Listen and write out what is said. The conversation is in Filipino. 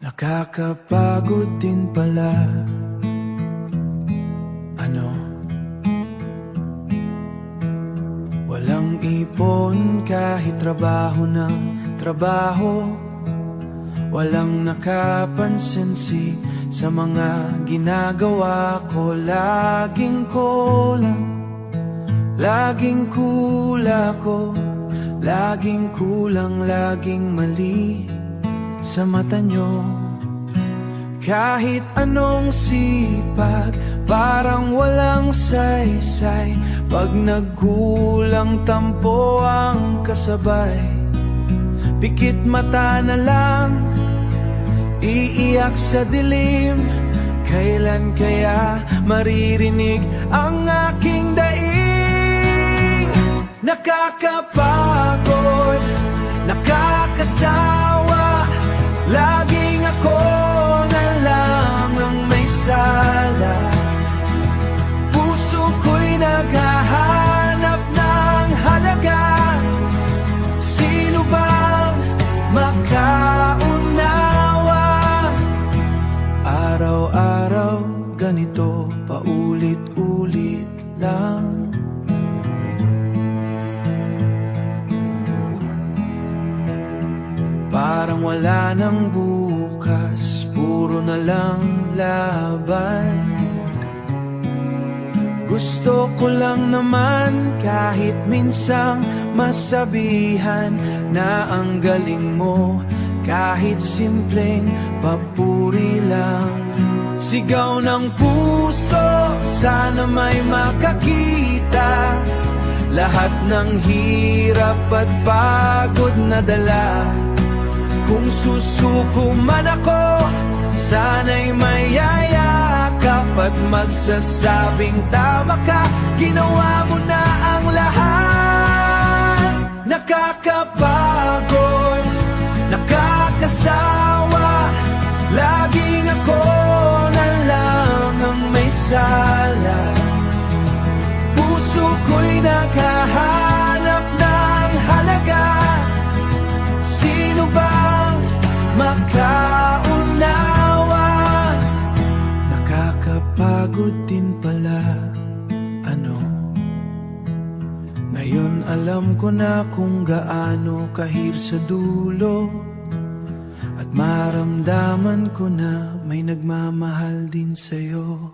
Nakakapagod din pala. Walang ipon kahit trabaho ng trabaho. Walang nakapansin sa mga ginagawa ko. Laging kulang, laging kulang ko. Laging kulang, laging mali sa mata nyo. Kahit anong sipag, parang walang saysay. Pag nagkulang, tampo ang kasabay. Pikit mata na lang, iiyak sa dilim. Kailan kaya maririnig ang aking daing? Nakakapagod, nakakasawa. Laging ako na lang ang may sala. Puso ko'y naghahanap ng halaga. Sino bang makaunawa? Araw-araw ganito, paulit-ulit lang. Parang wala nang bukas, puro na lang laban. Gusto ko lang naman kahit minsang masabihan na ang galing mo. Kahit simpleng papuri lang. Sigaw ng puso, sana may makakita. Lahat ng hirap at pagod na dala. Kung susuko man ako, sana'y mayayakap at magsasabing tama ka. Ginawa mo na ang lahat. Nakakapagod, nakakasawa. Laging ako na lang ang may sala. Puso ko'y naghahanap ng halaga. Sino bang makaunawa? Nakakapagod din pala. Ngayon alam ko na kung gaano kahir sa dulo. At maramdaman ko na may nagmamahal din sa'yo.